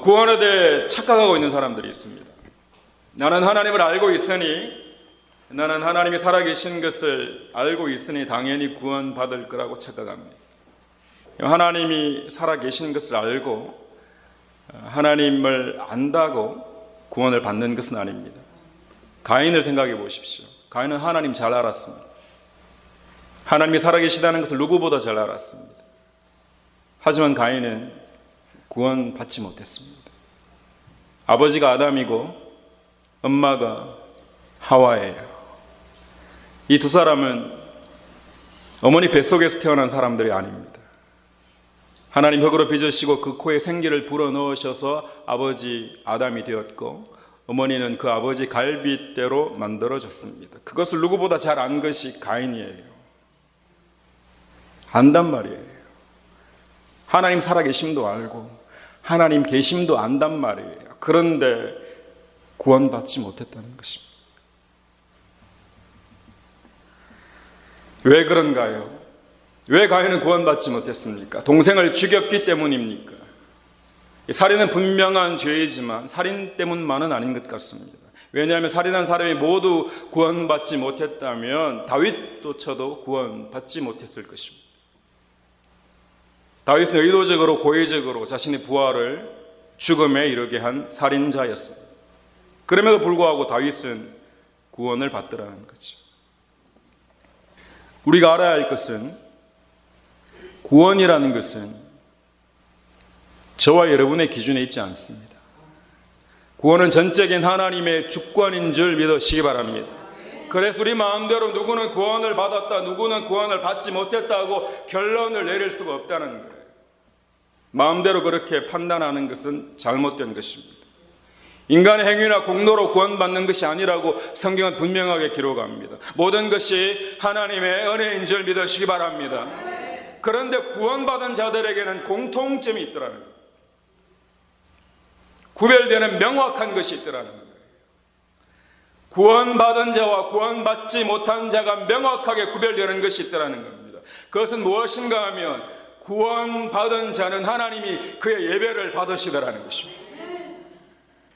구원에 대해 착각하고 있는 사람들이 있습니다. 나는 하나님을 알고 있으니, 나는 하나님이 살아계신 것을 알고 있으니 당연히 구원받을 거라고 착각합니다. 하나님이 살아계신 것을 알고 하나님을 안다고 구원을 받는 것은 아닙니다. 가인을 생각해 보십시오. 가인은 하나님 잘 알았습니다. 하나님이 살아계시다는 것을 누구보다 잘 알았습니다. 하지만 가인은 구원받지 못했습니다. 아버지가 아담이고 엄마가 하와예요. 이 두 사람은 어머니 뱃속에서 태어난 사람들이 아닙니다. 하나님 흙으로 빚으시고 그 코에 생기를 불어넣으셔서 아버지 아담이 되었고, 어머니는 그 아버지 갈빗대로 만들어졌습니다. 그것을 누구보다 잘 안 것이 가인이에요. 안단 말이에요. 하나님 살아계심도 알고 하나님 계심도 안단 말이에요. 그런데 구원받지 못했다는 것입니다. 왜 그런가요? 왜 가인은 구원받지 못했습니까? 동생을 죽였기 때문입니까? 살인은 분명한 죄이지만 살인 때문만은 아닌 것 같습니다. 왜냐하면 살인한 사람이 모두 구원받지 못했다면 다윗조차도 구원받지 못했을 것입니다. 다윗은 의도적으로 고의적으로 자신의 부하를 죽음에 이르게 한 살인자였습니다. 그럼에도 불구하고 다윗은 구원을 받더라는 거죠. 우리가 알아야 할 것은, 구원이라는 것은 저와 여러분의 기준에 있지 않습니다. 구원은 전적인 하나님의 주권인 줄 믿으시기 바랍니다. 그래서 우리 마음대로 누구는 구원을 받았다, 누구는 구원을 받지 못했다고 결론을 내릴 수가 없다는 거예요. 마음대로 그렇게 판단하는 것은 잘못된 것입니다. 인간의 행위나 공로로 구원받는 것이 아니라고 성경은 분명하게 기록합니다. 모든 것이 하나님의 은혜인 줄 믿으시기 바랍니다. 그런데 구원받은 자들에게는 공통점이 있더라는 거예요. 구별되는 명확한 것이 있더라는 거예요. 구원받은 자와 구원받지 못한 자가 명확하게 구별되는 것이 있더라는 겁니다. 그것은 무엇인가 하면 구원받은 자는 하나님이 그의 예배를 받으시더라는 것입니다.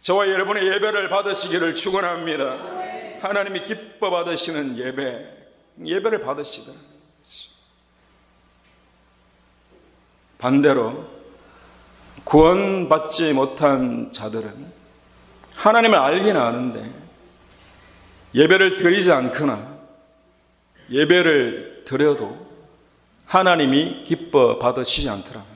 저와 여러분의 예배를 받으시기를 축원합니다. 하나님이 기뻐 받으시는 예배를 받으시더라는 것이죠. 반대로 구원받지 못한 자들은 하나님을 알긴 아는데 예배를 드리지 않거나 예배를 드려도 하나님이 기뻐 받으시지 않더라는 거예요.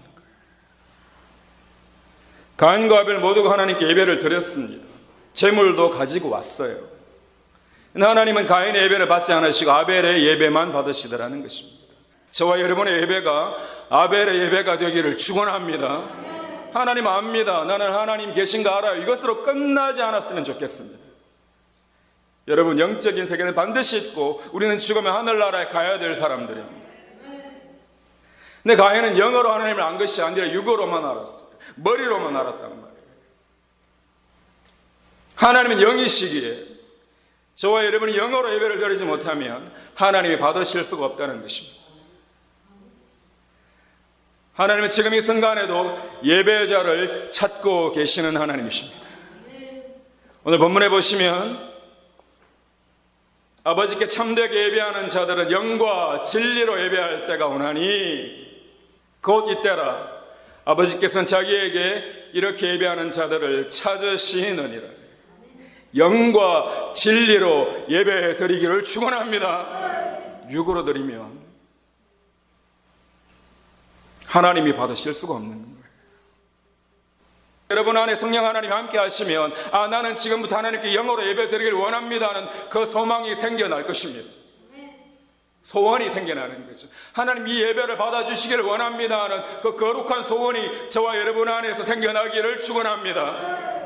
가인과 아벨 모두가 하나님께 예배를 드렸습니다. 제물도 가지고 왔어요. 하나님은 가인의 예배를 받지 않으시고 아벨의 예배만 받으시더라는 것입니다. 저와 여러분의 예배가 아벨의 예배가 되기를 축원합니다. 하나님 압니다. 나는 하나님 계신 거 알아요. 이것으로 끝나지 않았으면 좋겠습니다. 여러분, 영적인 세계는 반드시 있고 우리는 죽으면 하늘나라에 가야 될 사람들입니다. 근데 가인은 영어로 하나님을 안 것이 아니라 육어로만 알았어요. 머리로만 알았단 말이에요. 하나님은 영이시기에 저와 여러분이 영어로 예배를 드리지 못하면 하나님이 받으실 수가 없다는 것입니다. 하나님은 지금 이 순간에도 예배자를 찾고 계시는 하나님이십니다. 오늘 본문에 보시면 아버지께 참되게 예배하는 자들은 영과 진리로 예배할 때가 오나니 곧 이때라. 아버지께서는 자기에게 이렇게 예배하는 자들을 찾으시느니라. 영과 진리로 예배 드리기를 축원합니다. 육으로 드리면 하나님이 받으실 수가 없는 거예요. 여러분 안에 성령 하나님이 함께 하시면 나는 지금부터 하나님께 영어로 예배 드리길 원합니다 하는 그 소망이 생겨날 것입니다. 소원이 생겨나는 거죠. 하나님 이 예배를 받아주시기를 원합니다 하는 그 거룩한 소원이 저와 여러분 안에서 생겨나기를 축원합니다.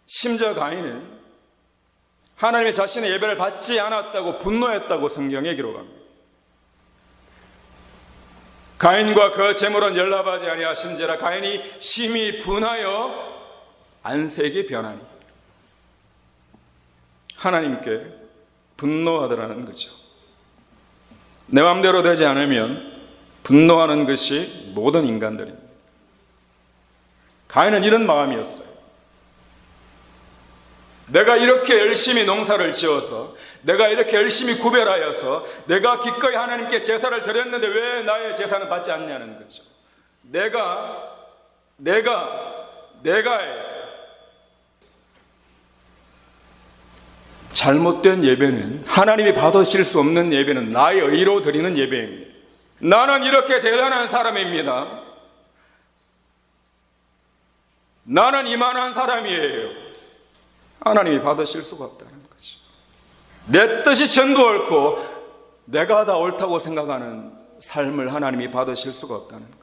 심지어 가인은 하나님이 자신의 예배를 받지 않았다고 분노했다고 성경에 기록합니다. 가인과 그 제물은 연락하지 아니하신지라. 가인이 심히 분하여 안색이 변하니 하나님께 분노하더라는 거죠. 내 마음대로 되지 않으면 분노하는 것이 모든 인간들입니다. 가인은 이런 마음이었어요. 내가 이렇게 열심히 농사를 지어서, 내가 이렇게 열심히 구별하여서, 내가 기꺼이 하나님께 제사를 드렸는데 왜 나의 제사는 받지 않냐는 거죠. 내가의 잘못된 예배는, 하나님이 받으실 수 없는 예배는 나의 의로 드리는 예배입니다. 나는 이렇게 대단한 사람입니다. 나는 이만한 사람이에요. 하나님이 받으실 수가 없다는 거죠. 내 뜻이 전부 옳고 내가 다 옳다고 생각하는 삶을 하나님이 받으실 수가 없다는 거예요.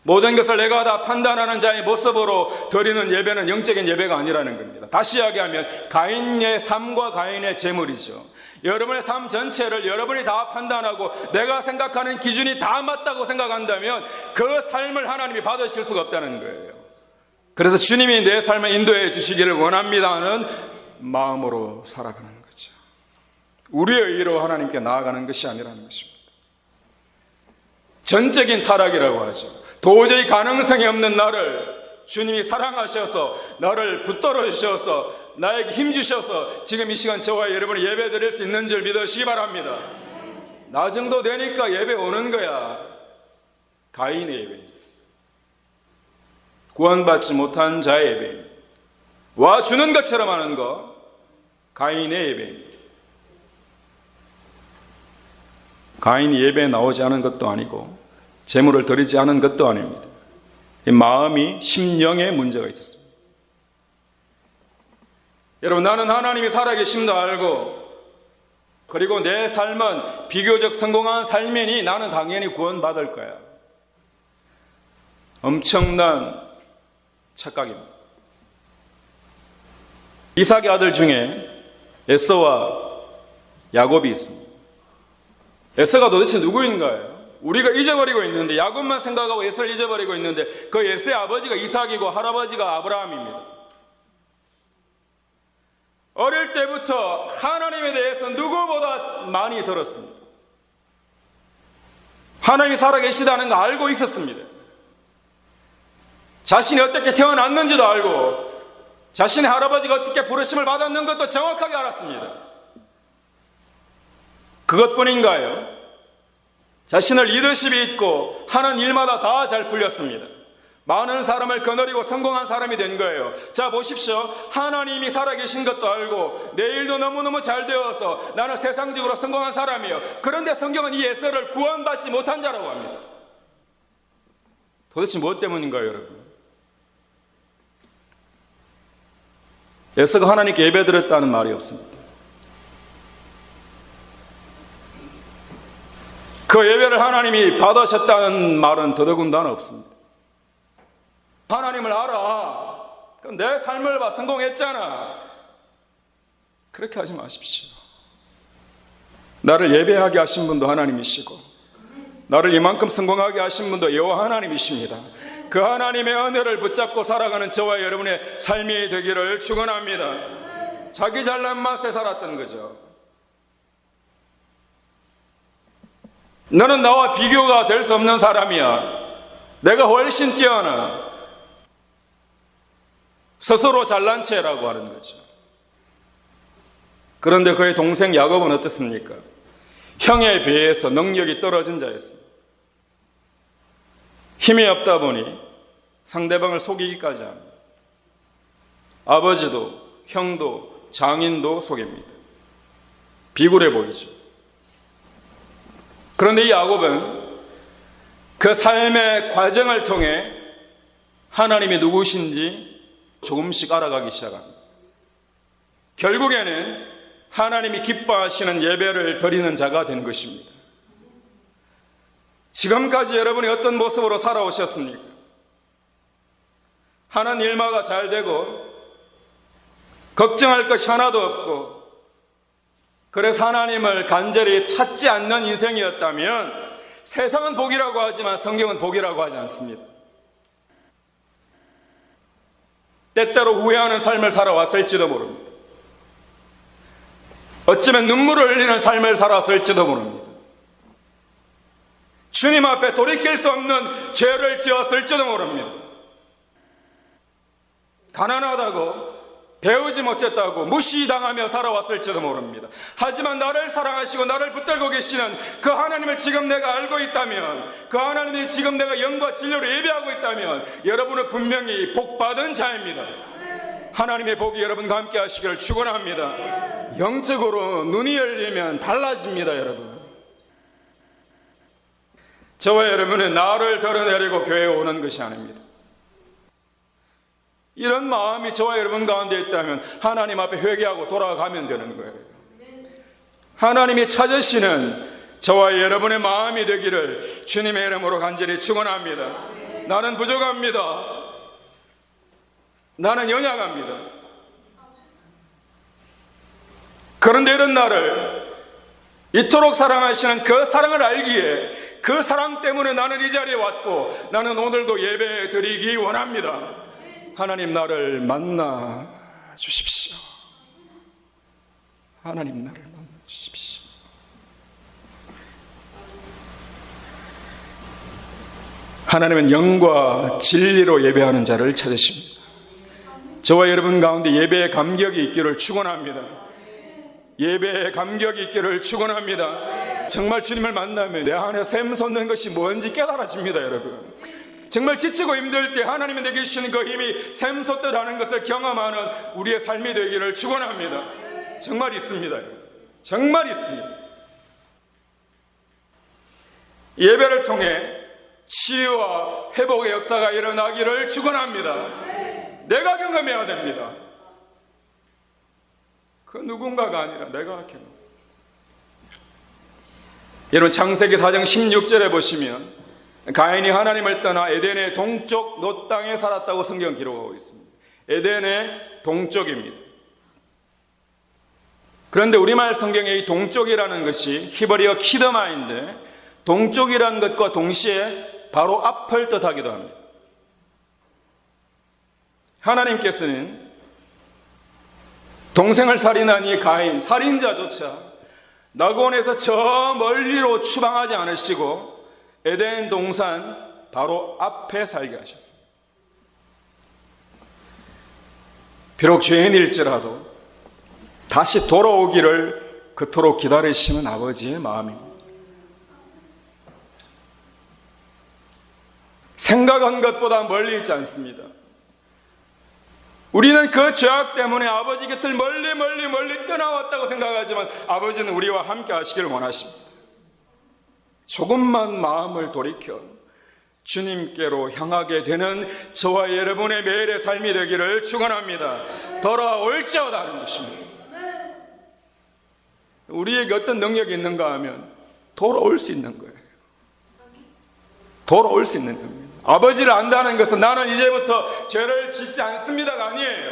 모든 것을 내가 다 판단하는 자의 모습으로 드리는 예배는 영적인 예배가 아니라는 겁니다. 다시 이야기하면 가인의 삶과 가인의 재물이죠. 여러분의 삶 전체를 여러분이 다 판단하고 내가 생각하는 기준이 다 맞다고 생각한다면 그 삶을 하나님이 받으실 수가 없다는 거예요. 그래서 주님이 내 삶을 인도해 주시기를 원합니다 하는 마음으로 살아가는 거죠. 우리의 의로 하나님께 나아가는 것이 아니라는 것입니다. 전적인 타락이라고 하죠. 도저히 가능성이 없는 나를 주님이 사랑하셔서 나를 붙들어 주셔서 나에게 힘 주셔서 지금 이 시간 저와 여러분이 예배 드릴 수 있는 줄 믿으시기 바랍니다. 나 정도 되니까 예배 오는 거야. 가인의 예배, 구원받지 못한 자의 예배, 와 주는 것처럼 하는 거 가인의 예배입니다. 가인이 예배에 나오지 않은 것도 아니고 제물을 드리지 않은 것도 아닙니다. 이 마음이 심령에 문제가 있었습니다. 여러분, 나는 하나님이 살아계심도 알고 그리고 내 삶은 비교적 성공한 삶이니 나는 당연히 구원받을 거야. 엄청난 착각입니다. 이삭의 아들 중에 에서와 야곱이 있습니다. 에서가 도대체 누구인가요? 우리가 잊어버리고 있는데, 야곱만 생각하고 에서를 잊어버리고 있는데 그 에서의 아버지가 이삭이고 할아버지가 아브라함입니다. 어릴 때부터 하나님에 대해서 누구보다 많이 들었습니다. 하나님이 살아계시다는 거 알고 있었습니다. 자신이 어떻게 태어났는지도 알고 자신의 할아버지가 어떻게 부르심을 받았는 것도 정확하게 알았습니다. 그것뿐인가요? 자신을 리더십이 있고 하는 일마다 다 잘 풀렸습니다. 많은 사람을 거느리고 성공한 사람이 된 거예요. 자, 보십시오. 하나님이 살아계신 것도 알고 내 일도 너무너무 잘 되어서 나는 세상적으로 성공한 사람이에요. 그런데 성경은 이 에서를 구원받지 못한 자라고 합니다. 도대체 무엇 때문인가요, 여러분? 에서가 하나님께 예배드렸다는 말이 없습니다. 그 예배를 하나님이 받으셨다는 말은 더더군다나 없습니다. 하나님을 알아. 내 삶을 봐. 성공했잖아. 그렇게 하지 마십시오. 나를 예배하게 하신 분도 하나님이시고 나를 이만큼 성공하게 하신 분도 여호와 하나님이십니다. 그 하나님의 은혜를 붙잡고 살아가는 저와 여러분의 삶이 되기를 축원합니다. 자기 잘난 맛에 살았던 거죠. 너는 나와 비교가 될 수 없는 사람이야. 내가 훨씬 뛰어나. 스스로 잘난 체라고 하는 거죠. 그런데 그의 동생 야곱은 어떻습니까? 형에 비해서 능력이 떨어진 자였습니다. 힘이 없다 보니 상대방을 속이기까지 합니다. 아버지도 형도 장인도 속입니다. 비굴해 보이죠. 그런데 이 야곱은 그 삶의 과정을 통해 하나님이 누구신지 조금씩 알아가기 시작합니다. 결국에는 하나님이 기뻐하시는 예배를 드리는 자가 된 것입니다. 지금까지 여러분이 어떤 모습으로 살아오셨습니까? 하는 일마다 잘 되고 걱정할 것이 하나도 없고 그래서 하나님을 간절히 찾지 않는 인생이었다면 세상은 복이라고 하지만 성경은 복이라고 하지 않습니다. 때때로 후회하는 삶을 살아왔을지도 모릅니다. 어쩌면 눈물을 흘리는 삶을 살았을지도 모릅니다. 주님 앞에 돌이킬 수 없는 죄를 지었을지도 모릅니다. 가난하다고, 배우지 못했다고 무시당하며 살아왔을지도 모릅니다. 하지만 나를 사랑하시고 나를 붙들고 계시는 그 하나님을 지금 내가 알고 있다면, 그 하나님이 지금 내가 영과 진리로 예배하고 있다면 여러분은 분명히 복받은 자입니다. 하나님의 복이 여러분과 함께 하시기를 축원합니다. 영적으로 눈이 열리면 달라집니다. 여러분, 저와 여러분은 나를 드러내려고 교회에 오는 것이 아닙니다. 이런 마음이 저와 여러분 가운데 있다면 하나님 앞에 회개하고 돌아가면 되는 거예요. 하나님이 찾으시는 저와 여러분의 마음이 되기를 주님의 이름으로 간절히 축원합니다. 나는 부족합니다. 나는 연약합니다. 그런데 이런 나를 이토록 사랑하시는 그 사랑을 알기에, 그 사랑 때문에 나는 이 자리에 왔고 나는 오늘도 예배 드리기 원합니다. 하나님 나를 만나 주십시오. 하나님 나를 만나 주십시오. 하나님은 영과 진리로 예배하는 자를 찾으십니다. 저와 여러분 가운데 예배의 감격이 있기를 축원합니다. 예배의 감격이 있기를 축원합니다. 정말 주님을 만나면 내 안에 샘솟는 것이 뭔지 깨달아집니다. 여러분, 정말 지치고 힘들 때 하나님이 내게 주시는 그 힘이 샘솟듯 하는 것을 경험하는 우리의 삶이 되기를 축원합니다. 정말 있습니다. 정말 있습니다. 예배를 통해 치유와 회복의 역사가 일어나기를 축원합니다. 내가 경험해야 됩니다. 그 누군가가 아니라 내가 경험. 여러분, 창세기 4장 16절에 보시면 가인이 하나님을 떠나 에덴의 동쪽 놋 땅에 살았다고 성경 기록하고 있습니다. 에덴의 동쪽입니다. 그런데 우리말 성경에 이 동쪽이라는 것이 히브리어 키드마인데, 동쪽이라는 것과 동시에 바로 앞을 뜻하기도 합니다. 하나님께서는 동생을 살인한 이 가인, 살인자조차 낙원에서 저 멀리로 추방하지 않으시고 에덴 동산 바로 앞에 살게 하셨습니다. 비록 죄인일지라도 다시 돌아오기를 그토록 기다리시는 아버지의 마음입니다. 생각한 것보다 멀리 있지 않습니다. 우리는 그 죄악 때문에 아버지 곁을 멀리 떠나왔다고 생각하지만 아버지는 우리와 함께 하시길 원하십니다. 조금만 마음을 돌이켜 주님께로 향하게 되는 저와 여러분의 매일의 삶이 되기를 축원합니다. 돌아올지어다 하는 것입니다. 우리에게 어떤 능력이 있는가 하면 돌아올 수 있는 거예요. 돌아올 수 있는 겁니다. 아버지를 안다는 것은 나는 이제부터 죄를 짓지 않습니다가 아니에요.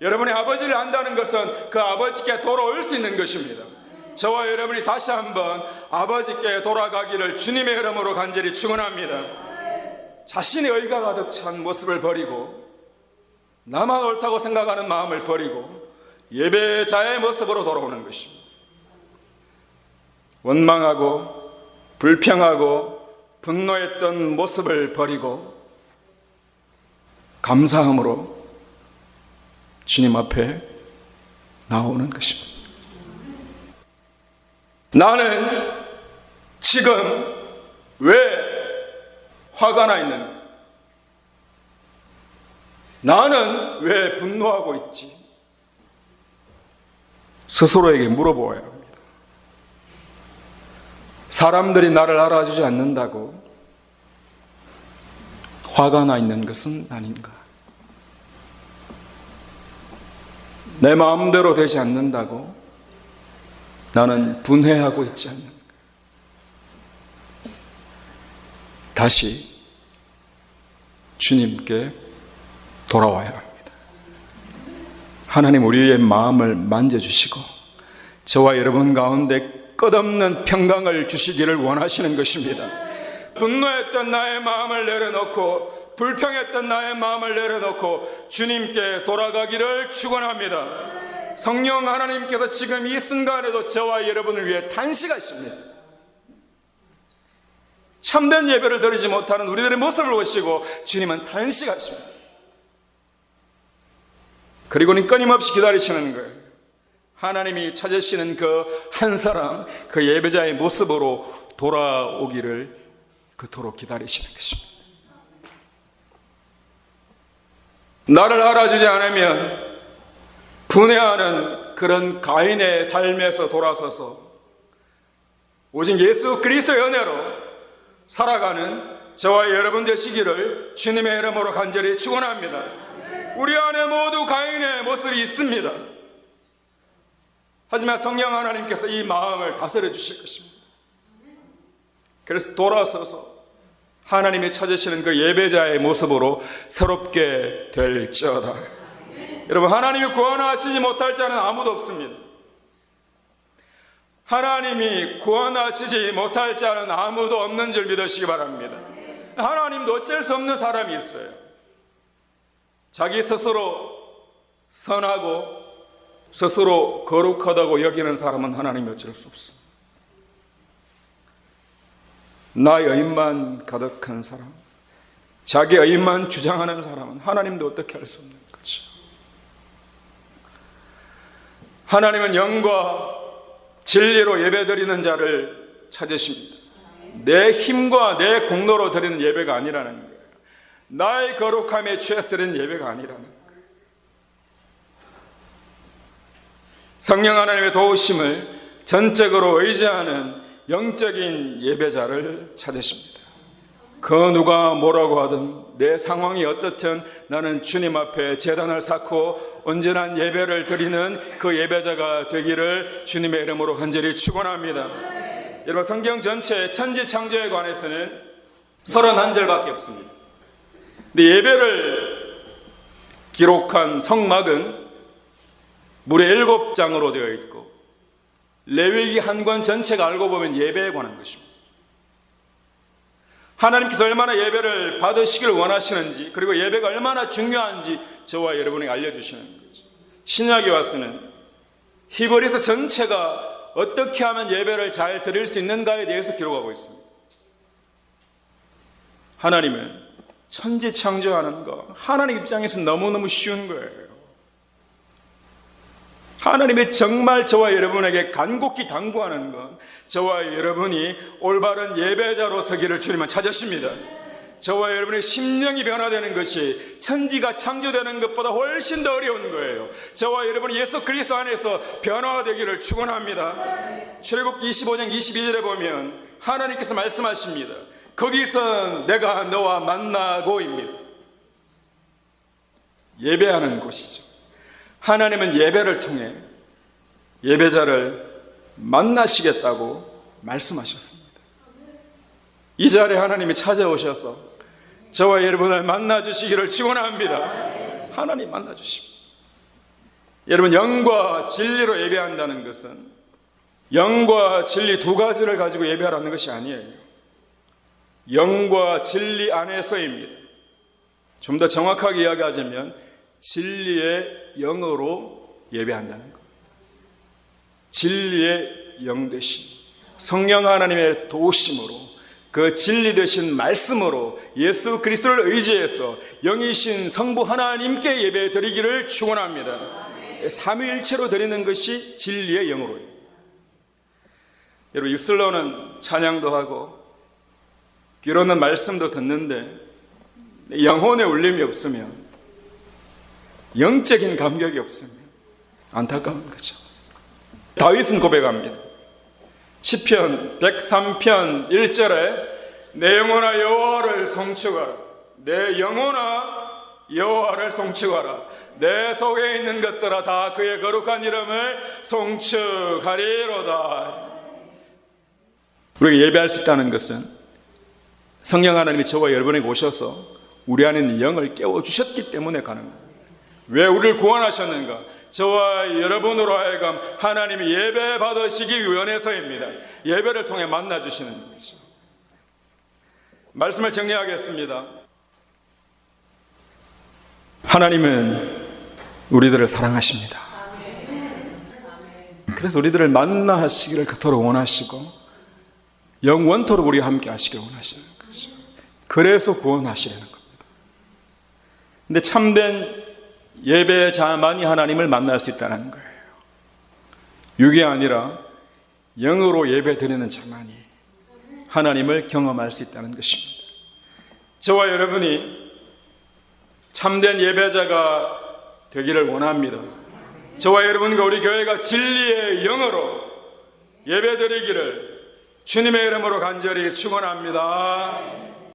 여러분의 아버지를 안다는 것은 그 아버지께 돌아올 수 있는 것입니다. 저와 여러분이 다시 한번 아버지께 돌아가기를 주님의 이름으로 간절히 축원합니다. 자신의 의가 가득 찬 모습을 버리고 나만 옳다고 생각하는 마음을 버리고 예배자의 모습으로 돌아오는 것입니다. 원망하고 불평하고 분노했던 모습을 버리고 감사함으로 주님 앞에 나오는 것입니다. 나는 지금 왜 화가 나 있는가? 나는 왜 분노하고 있지? 스스로에게 물어보아야 합니다. 사람들이 나를 알아주지 않는다고 화가 나 있는 것은 아닌가? 내 마음대로 되지 않는다고 나는 분해하고 있지 않는가? 다시 주님께 돌아와야 합니다. 하나님, 우리의 마음을 만져주시고 저와 여러분 가운데 끝없는 평강을 주시기를 원하시는 것입니다. 분노했던 나의 마음을 내려놓고 불평했던 나의 마음을 내려놓고 주님께 돌아가기를 축원합니다. 성령 하나님께서 지금 이 순간에도 저와 여러분을 위해 탄식하십니다. 참된 예배를 드리지 못하는 우리들의 모습을 보시고 주님은 탄식하십니다. 그리고는 끊임없이 기다리시는 거예요. 하나님이 찾으시는 그 한 사람, 그 예배자의 모습으로 돌아오기를 그토록 기다리시는 것입니다. 나를 알아주지 않으면 분해하는 그런 가인의 삶에서 돌아서서 오직 예수 그리스도의 은혜로 살아가는 저와 여러분 되시기를 주님의 이름으로 간절히 축원합니다. 우리 안에 모두 가인의 모습이 있습니다. 하지만 성령 하나님께서 이 마음을 다스려 주실 것입니다. 그래서 돌아서서 하나님이 찾으시는 그 예배자의 모습으로 새롭게 될지어다. 여러분, 하나님이 구원하시지 못할 자는 아무도 없습니다. 하나님이 구원하시지 못할 자는 아무도 없는 줄 믿으시기 바랍니다. 하나님도 어쩔 수 없는 사람이 있어요. 자기 스스로 선하고 스스로 거룩하다고 여기는 사람은 하나님이 어쩔 수 없습니다. 나의 의인만 가득한 사람, 자기 의인만 주장하는 사람은 하나님도 어떻게 할 수 없는 거죠. 하나님은 영과 진리로 예배드리는 자를 찾으십니다. 내 힘과 내 공로로 드리는 예배가 아니라는 거예요. 나의 거룩함에 취해서 드리는 예배가 아니라는 거예요. 성령 하나님의 도우심을 전적으로 의지하는 영적인 예배자를 찾으십니다. 그 누가 뭐라고 하든 내 상황이 어떻든 나는 주님 앞에 제단을 쌓고 온전한 예배를 드리는 그 예배자가 되기를 주님의 이름으로 간절히 축원합니다. 여러분, 성경 전체 천지 창조에 관해서는 31절밖에 없습니다. 근데 예배를 기록한 성막은 무려 7장으로 되어 있고 레위기 한 권 전체가 알고 보면 예배에 관한 것입니다. 하나님께서 얼마나 예배를 받으시기를 원하시는지, 그리고 예배가 얼마나 중요한지 저와 여러분에게 알려주시는 거죠. 신약에 와서는 히브리서 전체가 어떻게 하면 예배를 잘 드릴 수 있는가에 대해서 기록하고 있습니다. 하나님은 천지 창조하는 거 하나님 입장에서 너무너무 쉬운 거예요. 하나님이 정말 저와 여러분에게 간곡히 당부하는 건 저와 여러분이 올바른 예배자로 서기를 주님은 찾으십니다. 저와 여러분의 심령이 변화되는 것이 천지가 창조되는 것보다 훨씬 더 어려운 거예요. 저와 여러분이 예수 그리스도 안에서 변화되기를 축원합니다. 출애굽기 25장 22절에 보면 하나님께서 말씀하십니다. 거기서 내가 너와 만나고입니다. 예배하는 곳이죠. 하나님은 예배를 통해 예배자를 만나시겠다고 말씀하셨습니다. 이 자리에 하나님이 찾아오셔서 저와 여러분을 만나주시기를 축원합니다. 하나님 만나주십니다. 여러분, 영과 진리로 예배한다는 것은 영과 진리 두 가지를 가지고 예배하라는 것이 아니에요. 영과 진리 안에서입니다. 좀 더 정확하게 이야기하자면 진리의 영으로 예배한다는 것. 진리의 영 되신 성령 하나님의 도우심으로 그 진리 되신 말씀으로 예수 그리스도를 의지해서 영이신 성부 하나님께 예배 드리기를 축원합니다. 삼위일체로 드리는 것이 진리의 영으로요. 여러분, 입술로는 찬양도 하고 귀로는 말씀도 듣는데 영혼의 울림이 없으면, 영적인 감격이 없으면 안타까운 거죠. 다윗은 고백합니다. 시편 103편 1절에 내 영혼아 여호와를 송축하라. 내 영혼아 여호와를 송축하라. 내 속에 있는 것들아 다 그의 거룩한 이름을 송축하리로다. 우리가 예배할 수 있다는 것은 성령 하나님이 저와 여러분에게 오셔서 우리 안에 있는 영을 깨워주셨기 때문에 가능합니다. 왜 우리를 구원하셨는가? 저와 여러분으로 하여금 하나님이 예배 받으시기 위해서입니다. 예배를 통해 만나주시는 것이죠. 말씀을 정리하겠습니다. 하나님은 우리들을 사랑하십니다. 그래서 우리들을 만나시기를 그토록 원하시고 영원토록 우리와 함께 하시길 원하시는 거죠. 그래서 구원하시려는 겁니다. 근데 참된 예배자만이 하나님을 만날 수 있다는 거예요. 육이 아니라 영으로 예배 드리는 자만이 하나님을 경험할 수 있다는 것입니다. 저와 여러분이 참된 예배자가 되기를 원합니다. 저와 여러분과 우리 교회가 진리의 영으로 예배 드리기를 주님의 이름으로 간절히 축원합니다.